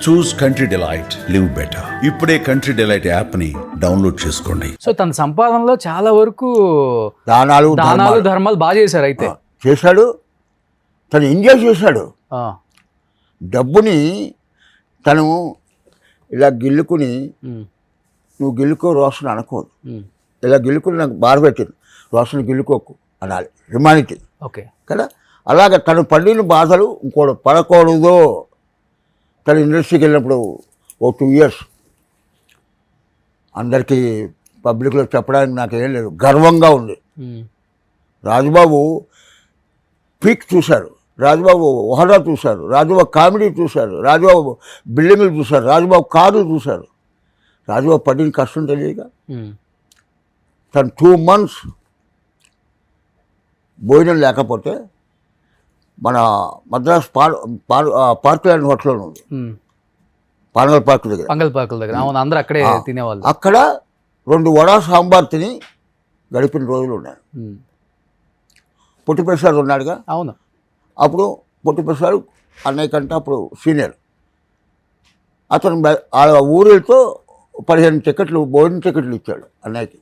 చూస్ country delight, live better. ఇప్పుడే country delight app ని download చేసుకోండి. సో తన సంపాదనలో చాలా వరకు దానాలు ధర్మాలు బాగా చేశారు. అయితే చేశాడు, తను ఎంజాయ్ చేశాడు. డబ్బుని తను ఇలా గిల్లుకుని, నువ్వు గిల్లుకో రోషన్ అనకూడదు. ఇలా గిల్లుకుని నాకు బాధ పెట్టింది, రోషన్ గిల్లుకోకు అనాలి, హ్యుమానిటీ. ఓకే కదా, అలాగే తను పడిన బాధలు ఇంకోటి పడకూడదు. తను ఇండస్ట్రీకి వెళ్ళినప్పుడు ఓ 2 years అందరికీ పబ్లిక్లో చెప్పడానికి నాకేం లేదు, గర్వంగా ఉంది. రాజుబాబు పీక్ చూశారు, రాజుబాబు హోదా చూశారు, రాజుబాబు కామెడీ చూశారు, రాజుబాబు బిల్డింగ్లు చూశారు, రాజుబాబు కార్లు చూశారు. రాజుబాబు పడిన కష్టం తెలియక తను 2 months భోజనం లేకపోతే మన మద్రాస్ పార్క్ ల్యాండ్ హోటల్లో ఉంది, పానగల్ పార్క్ దగ్గర, అందరూ అక్కడే తినేవాళ్ళు. అక్కడ 2 వడా సాంబార్ తిని గడిపిన రోజులు ఉన్నాయి. పొట్టిప్రసాద్ ఉన్నాడుగా, అవును. అప్పుడు పొట్టిప్రసాద్ అన్నయ్య కంటే అప్పుడు సీనియర్. అతను ఆ ఊరితో 15 టికెట్లు, భోజనం టికెట్లు ఇచ్చాడు అన్నయ్యకి.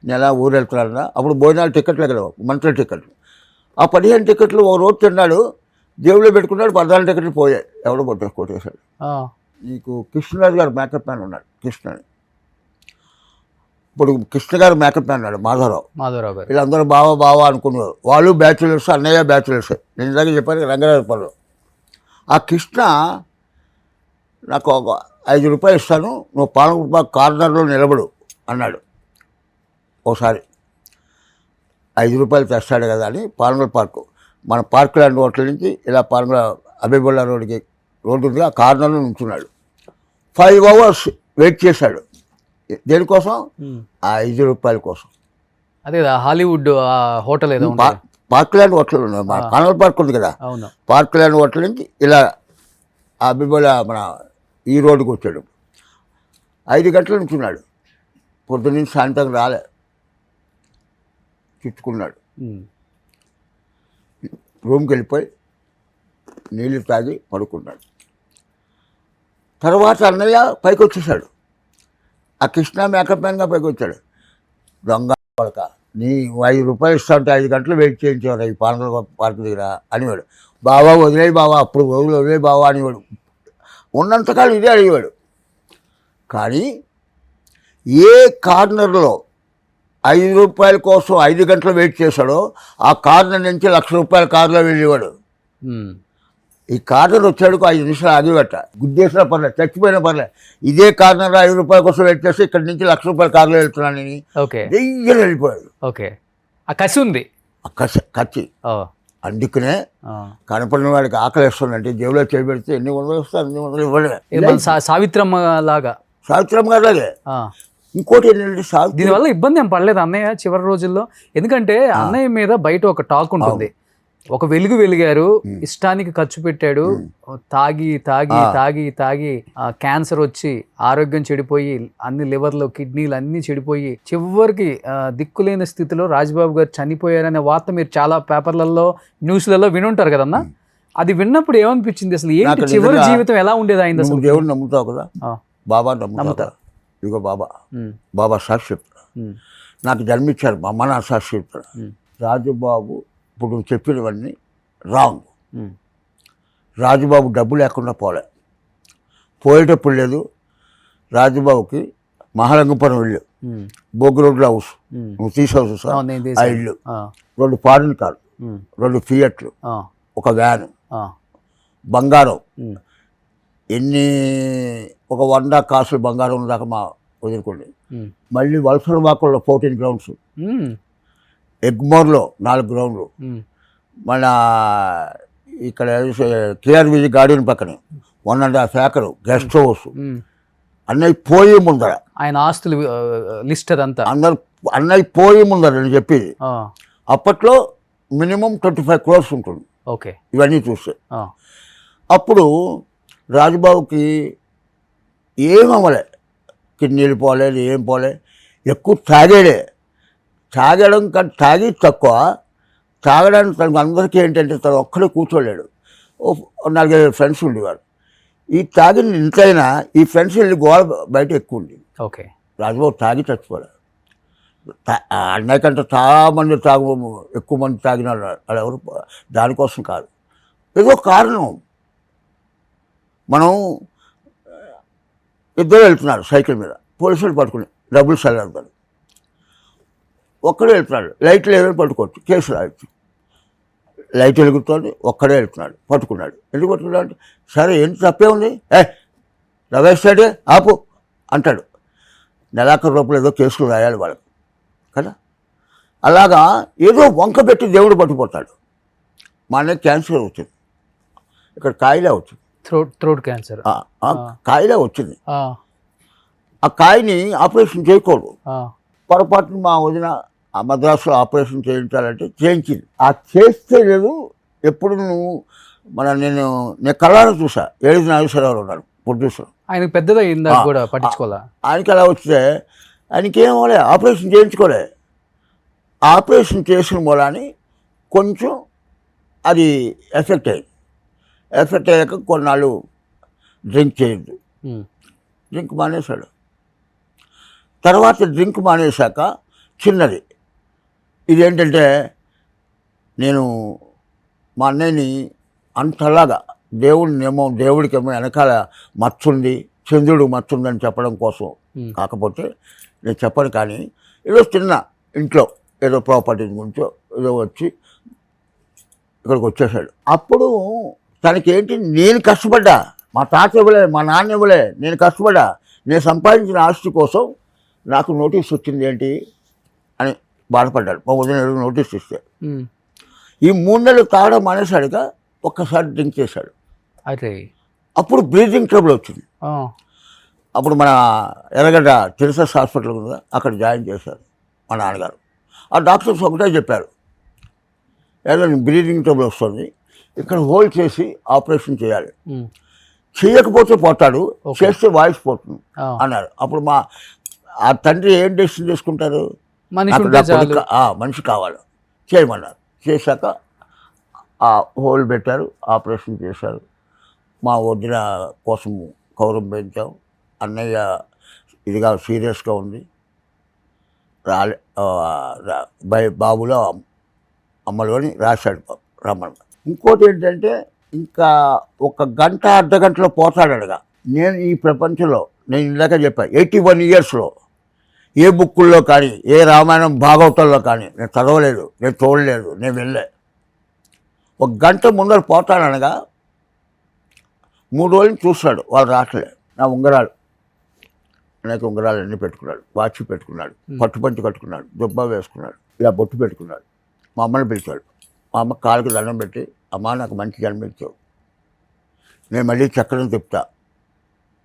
నెల ఊరు వెళ్తున్నాడన్నా, అప్పుడు భోజనాలు టికెట్లు ఎక్కడ, మంత్రుల టికెట్లు. ఆ 15 టికెట్లు ఒక రోజు తిన్నాడు, జేబులో పెట్టుకున్నాడు, 14 టికెట్లు పోయాయి, ఎవడో కొట్టేశాడు. నీకు కృష్ణరాజు గారు మేకప్ మ్యాన్ ఉన్నాడు, కృష్ణని. ఇప్పుడు కృష్ణ గారు మేకప్ మ్యాన్ ఉన్నాడు, మాధవరావు గారు. వీళ్ళందరూ బావా అనుకున్నారు. వాళ్ళు బ్యాచులర్స్, అన్నయ్య బ్యాచులర్స్. నేను ఇందాక చెప్పాను రంగరాజపల్లిలో. ఆ కృష్ణ నాకు ఒక 5 రూపాయలు ఇస్తాను, నువ్వు పాలకుర్పాక కార్నర్లో నిలబడు అన్నాడు. ఒకసారి 5 రూపాయలు తెస్తాడు కదా అని పాలనగల్ పార్కు, మన పార్క్ ల్యాండ్ హోటల్ నుంచి ఇలా పాలనగల్ అబేబుల్లా రోడ్డుకి రోడ్డు ఉంది, ఆ కార్నర్లో నుంచున్నాడు. 5 hours వెయిట్ చేశాడు. దేనికోసం? ఆ 5 రూపాయల కోసం. అదే హాలీవుడ్ హోటల్ ఏదో పార్క్ ల్యాండ్ హోటల్ ఉంది, మన పాలనగల్ పార్క్ ఉంది కదా, పార్క్ ల్యాండ్ హోటల్ నుంచి ఇలా అబేబుల్లా మన ఈ రోడ్డుకి వచ్చాడు. 5 గంటల నుంచున్నాడు, పొద్దున్నీ సాయంత్రం రాలే, చుట్టుకున్నాడు. రూమ్కి వెళ్ళిపోయి నీళ్ళు తాగి పడుకున్నాడు. తర్వాత అన్నయ్య పైకి వచ్చేసాడు, ఆ కృష్ణ మేకప్ మ్యాన్గా పైకి వచ్చాడు. దొంగ పడక, నీ 5 రూపాయలు ఇస్తా ఉంటే 5 గంటలు వెయిట్ చేయించేవాడు ఈ పాలనగల్ పార్క్ దగ్గర అనేవాడు. బావా వదిలేయి బావా, అప్పుడు వదిలేయి బావా అనేవాడు. ఉన్నంతకాలం ఇదే అడిగేవాడు. కానీ ఏ కార్నర్లో 5 రూపాయల కోసం 5 గంటలు వెయిట్ చేశాడో, ఆ కార్నర్ నుంచి 1,00,000 రూపాయల కారులో వెళ్ళేవాడు. ఈ కార్నర్ వచ్చాడు, 5 నిమిషాలు ఆగివట, గుద్దేసినా పర్లేదు, చచ్చిపోయినా పర్లేదు, ఇదే కార్నర్ 5 రూపాయల కోసం వెయిట్ చేస్తే ఇక్కడి నుంచి 1,00,000 రూపాయల కారులో వెళ్తున్నాను అని దెయ్యం వెళ్ళిపోయాడు. ఆ కసి ఉంది, కచ్చి. అందుకనే కనపడిన వాడికి ఆకలి వేస్తుందంటే జేబులో చేయబెడితే ఎన్ని వందలు వస్తాయి, అన్ని వందలు ఇవ్వలేదు. సావిత్రమ్మ లాగా, సావిత్రమ్మ గారు లాగే. ఇంకోటి ఏంటంటే దీనివల్ల ఇబ్బంది ఏం పడలేదు అన్నయ్య చివరి రోజుల్లో? ఎందుకంటే అన్నయ్య మీద బయట ఒక టాక్ ఉంటుంది, ఒక వెలిగారు, ఇష్టానికి ఖర్చు పెట్టాడు, తాగి తాగి తాగి తాగి క్యాన్సర్ వచ్చి ఆరోగ్యం చెడిపోయి, అన్ని లివర్లో కిడ్నీలు అన్ని చెడిపోయి, చివరికి దిక్కులేని స్థితిలో రాజబాబు గారు చనిపోయారనే వార్త మీరు చాలా పేపర్లలో న్యూస్లలో వినుంటారు కదన్నా. అది విన్నప్పుడు ఏమనిపించింది అసలు? ఏంటి చివరి జీవితం ఎలా ఉండేది ఆయన? అసలు దేవుడు నమ్ముతావు కదా, బాబా నమ్ముతా. ఇదిగో బాబా సాక్షి చెప్తాడు, నాకు జన్మించారు మా అమ్మ, నా సాక్షి చెప్తాడు. రాజుబాబు ఇప్పుడు చెప్పినవన్నీ రాంగ్. రాజుబాబు డబ్బు లేకుండా పోయేటప్పుడు లేదు. రాజుబాబుకి మహారంగపురం ఇల్లు, బోగిరోడ్ల హౌస్, తీస్ హౌస్, ఆ ఇల్లు, 2 ఫారిన్ కార్లు, 2 ఫియట్లు, ఒక వ్యాను, బంగారం ఎన్ని, ఒక 100 కాసులు బంగారం దాకా మా వదులుకోండి. మళ్ళీ వలసలవాకల్లో 14 గ్రౌండ్స్, ఎగ్మోర్లో 4 గ్రౌండ్లు, మన ఇక్కడ కేఆర్విజీ గార్డెన్ పక్కనే 1.5 acre గెస్ట్ హౌస్. అన్నయ్య పోయి ముందర ఆయన ఆస్తులు లిస్ట్ అదంతా అన్నయ్య పోయి ముందర నేను చెప్పేది. అప్పట్లో మినిమం 25 crores ఉంటుంది ఇవన్నీ చూస్తే. అప్పుడు రాజుబాబుకి ఏం అవ్వలే, కిడ్నీలు పోలేదు, ఏం పోలే, ఎక్కువ తాగడం కానీ తాగి తక్కువ. తాగడానికి తనకు అందరికీ ఏంటంటే తను ఒక్కడే కూర్చోలేడు, 4-5 ఫ్రెండ్స్ ఉండేవారు. ఈ తాగిన ఇంతైనా ఈ ఫ్రెండ్స్ వెళ్ళి గోడ బయట ఎక్కువ ఉంది. ఓకే. రాజబాబు తాగి చచ్చిపోలే. అన్నయ్య కంటే చాలా మంది ఎక్కువ మంది తాగిన వాళ్ళు ఎవరు దానికోసం కాదు, ఏదో కారణం. మనం ఇద్దరు వెళ్తున్నారు సైకిల్ మీద, పోలీసులు పట్టుకుని డబ్బులు సెల్లడతారు. ఒక్కడే వెళ్తున్నాడు, లైట్లు ఏదైనా పట్టుకోవచ్చు, కేసు రాయొచ్చు. లైట్ వెలుగుతుంది, ఒక్కడే వెళ్తున్నాడు, పట్టుకున్నాడు. ఎందుకు పట్టుకున్నాడు అంటే, సరే ఏంటి తప్పే ఉంది, రవేస్తాడే ఆపు అంటాడు. నెలాఖరు రూపాయలు ఏదో కేసులు రాయాలి వాళ్ళకి కదా. అలాగా ఏదో వంక పెట్టి దేవుడు పట్టుకుపోతాడు. మా అన్నయ్య క్యాన్సర్ వచ్చింది, ఇక్కడ కాయిలే వచ్చింది, థ్రోట్ క్యాన్సర్ కాయిలే వచ్చింది. ఆ కాయని ఆపరేషన్ చేయకూడదు. పొరపాటున మా వదిన ఆ మద్రాసులో ఆపరేషన్ చేయించాలంటే చేయించింది. ఆ చేస్తే లేదు, ఎప్పుడు నేను కళ్ళారా చూసా. ఏడు నాగేశ్వరరావు ఉన్నాడు ప్రొడ్యూసర్, ఆయనకు పెద్దదా అయిందా కూడా పట్టించుకోలే. ఆయనకి అలా వస్తే ఆయనకి ఏమోలే, ఆపరేషన్ చేయించుకోలే. ఆపరేషన్ చేసిన మూలాన్ని కొంచెం అది ఎఫెక్ట్ అయ్యింది. ఎఫెక్ట్ అయ్యాక కొన్నాళ్ళు డ్రింక్ చేయొద్దు, డ్రింక్ మానేశాడు. తర్వాత డ్రింక్ మానేశాక చిన్నది ఇదేంటంటే, నేను మా అన్నయ్యని అంతలాగా దేవుడికేమో వెనకాల మచ్చుంది, చంద్రుడు మచ్చుందని చెప్పడం కోసం కాకపోతే నేను చెప్పను. కానీ ఏదో చిన్న ఇంట్లో ఏదో ప్రాపర్టీ గురించో ఏదో వచ్చి ఇక్కడికి వచ్చేసాడు. అప్పుడు తనకేంటి, నేను కష్టపడ్డా, మా తాత ఇవ్వలే, మా నాన్న ఇవ్వలే, నేను కష్టపడ్డా, నేను సంపాదించిన ఆస్తి కోసం నాకు నోటీస్ వచ్చింది ఏంటి అని బాధపడ్డాడు. మా వదిన నోటీస్ ఇస్తే ఈ 3 నెలలు తాగడం మానేశాడుగా, ఒక్కసారి డ్రింక్ చేశాడు. అప్పుడు బ్రీతింగ్ ట్రబుల్ వచ్చింది. అప్పుడు మన ఎర్రగడ్డ తిరుసస్ హాస్పిటల్ ఉంది, అక్కడ జాయిన్ చేశారు మా నాన్నగారు. ఆ డాక్టర్స్ ఒకటే చెప్పారు, ఏదో బ్రీతింగ్ ట్రబుల్ వస్తుంది, ఇక్కడ హోల్డ్ చేసి ఆపరేషన్ చేయాలి, చేయకపోతే పోతాడు, చేస్తే వాయిస్ పోతుంది అన్నారు. అప్పుడు ఆ తండ్రి ఏం డెసిషన్ తీసుకుంటారు, మనిషి కావాలి, చేయమన్నారు. చేశాక ఆ హోల్ పెట్టారు, ఆపరేషన్ చేశారు. మా వదిన కోసం కౌరం పెంచాం. అన్నయ్య ఇదిగా సీరియస్గా ఉంది, బాబులో అమ్మలోని రాశాడు రమ్మణ. ఇంకోటి ఏంటంటే, ఇంకా 1 గంట అర్ధగంటలో పోతాడనగా. నేను ఈ ప్రపంచంలో, నేను ఇందాక చెప్పాను, 81 ఇయర్స్లో ఏ బుక్కుల్లో కానీ, ఏ రామాయణం భాగవతంలో కానీ నేను చదవలేదు, నేను చూడలేదు, నేను వెళ్ళే. 1 గంట ముందర పోతాడనగా 3 రోజులు చూస్తాడు, వాళ్ళు రావట్లేదు. నా ఉంగరాలు, అనేక ఉంగరాలు అన్నీ పెట్టుకున్నాడు, వాచ్ పెట్టుకున్నాడు, పట్టుపంచి కట్టుకున్నాడు, దుబ్బా వేసుకున్నాడు, ఇలా బొట్టు పెట్టుకున్నాడు. మా అమ్మని పిలిచాడు. మా అమ్మ కాళ్ళకి దండం పెట్టి, అమ్మ నాకు మంచి జన్మించావు, నేను మళ్ళీ చక్రం తిప్పుతా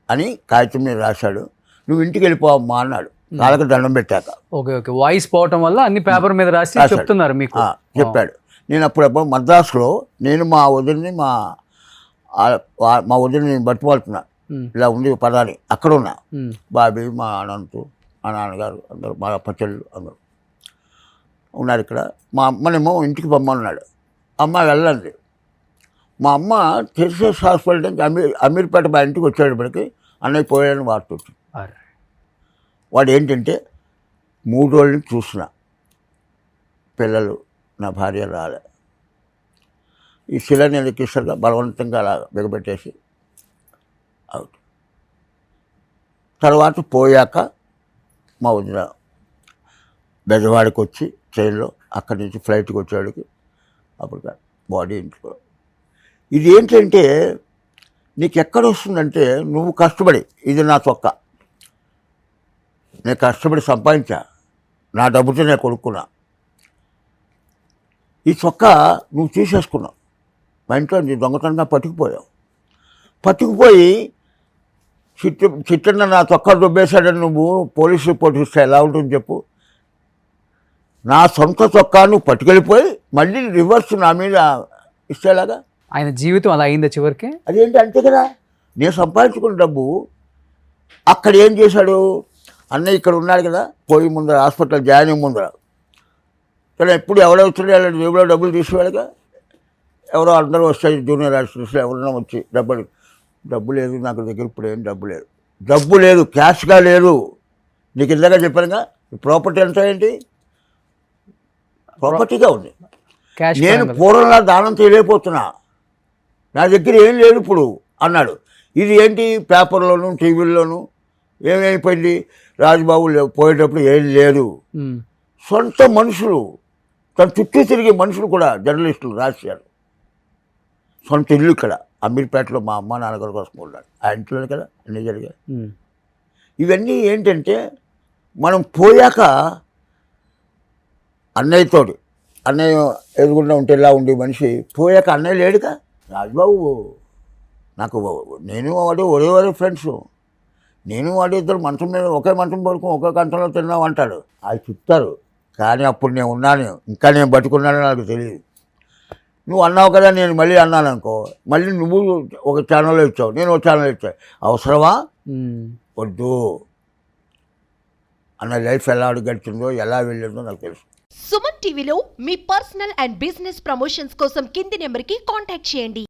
అని కాగితం మీద రాశాడు. నువ్వు ఇంటికి వెళ్ళిపోవమ్మా అన్నాడు కాళ్ళకి దండం పెట్టాక. ఓకే ఓకే, వాయిస్ పోవటం వల్ల అన్ని పేపర్ మీద రాసి చెప్తున్నారు మీకు. చెప్పాడు. నేను అప్పుడప్పుడు మద్రాసులో నేను మా వదిలిని మా వదిలిని బట్టుపడుతున్నా, ఇలా ఉంది పదాన్ని, అక్కడ ఉన్నా. బాబీ, మా అనంతు, మా నాన్నగారు అందరూ, మా పచ్చళ్ళు అందరూ ఉన్నారు ఇక్కడ. మా అమ్మనేమో ఇంటికి పొమ్మన్నాడు. అమ్మ వెళ్ళండి. మా అమ్మ తిరుసస్ హాస్పిటల్ నుంచి అమీర్పేట మా ఇంటికి వచ్చేటప్పటికి అన్నయ్య పోయాడని వార్త వచ్చింది. వాడు ఏంటంటే 3 రోజుల నుంచి చూసిన పిల్లలు, నా భార్య రాలే. ఈ శిలని కిషోర్గా బలవంతంగా అలా బిగబెట్టేసి అవుట్. తర్వాత పోయాక మా వదిన బెజవాడికి వచ్చి ట్రైన్లో, అక్కడి నుంచి ఫ్లైట్కి వచ్చేవాడికి అప్పుడు బాడీ ఇంట్లో. ఇది ఏంటంటే, నీకు ఎక్కడ వస్తుందంటే, నువ్వు కష్టపడి, ఇది నా చొక్కా, నేను కష్టపడి సంపాదించా, నా డబ్బుతో నేను కొనుక్కున్నా, ఈ చొక్కా నువ్వు తీసేసుకున్నావు, మా ఇంట్లో నీ దొంగతనంగా పట్టుకుపోయి చిట్టన్న నా చొక్కా దొబ్బేశాడని నువ్వు పోలీస్ రిపోర్ట్ ఇస్తే ఎలా ఉంటుంది చెప్పు. నా సొంత చొక్కా నువ్వు పట్టుకెళ్ళిపోయి మళ్ళీ రివర్స్ నా మీద ఇస్తేలాగా. ఆయన జీవితం అలా అయిందా చివరికి? అదేంటి, అంతే కదా. నేను సంపాదించుకున్న డబ్బు అక్కడ ఏం చేశాడు, అన్నయ్య ఇక్కడ ఉన్నాడు కదా, పోయి ముందర హాస్పిటల్ జాయిన్ అయ్యి ముందర కానీ ఎప్పుడు ఎవరో వచ్చాడు, జేబులో డబ్బులు తీసేవాడుగా. ఎవరో అందరూ వస్తాయి, జూనియర్ ఆర్టిస్టులు ఎవరైనా వచ్చి డబ్బులు డబ్బు లేదు నాకు దగ్గర ఇప్పుడు ఏం డబ్బు లేదు క్యాష్గా లేదు. నీకు ఇందాక చెప్పానుగా ప్రాపర్టీ ఎంత ఏంటి ప్రాపర్టీగా ఉంది. క్యాష్ నేను పూర్వంలా దానం చేయలేకపోతున్నా, నా దగ్గర ఏం లేదు ఇప్పుడు అన్నాడు. ఇది ఏంటి పేపర్లోను టీవీల్లోనూ ఏమైపోయింది, రాజుబాబు పోయేటప్పుడు ఏం లేదు. సొంత మనుషులు తన చుట్టూ తిరిగే మనుషులు కూడా జర్నలిస్టులు రాశారు. సొంత ఇల్లు ఇక్కడ అమీర్పేటలో మా అమ్మ నాన్నగారి కోసం ఉన్నాడు, ఆ ఇంట్లోనే కదా అన్నీ జరిగాయి. ఇవన్నీ ఏంటంటే మనం పోయాక అన్నయ్యతోటి, అన్నయ్య ఎదుగుండా ఉంటే ఇలా ఉండే మనిషి పోయాక అన్నయ్య లేడుగా. రాజుబాబు నాకు నేను వాడు ఒరే ఫ్రెండ్స్, నేను వాడు ఇద్దరు మంచం మీద ఒకే మంచం పడుకుని ఒకే కంచంలో తిన్నాం అంటాడు. అది చెప్తారు, కానీ అప్పుడు నేను ఉన్నాను, ఇంకా నేను బతుకున్నానో నాకు తెలియదు. నువ్వు అన్నావు కదా, నేను మళ్ళీ అన్నాను అనుకో, మళ్ళీ నువ్వు ఒక ఛానల్లో ఇచ్చావు, నేను ఒక ఛానల్ ఇచ్చావు. అవసరమా? వద్దు. అన్న లైఫ్ ఎలా గడిచిందో ఎలా వెళ్ళిందో నాకు తెలుసు. సుమన్ టీవీలో మీ పర్సనల్ అండ్ బిజినెస్ ప్రమోషన్స్ కోసం కింది నెంబర్కి కాంటాక్ట్ చేయండి.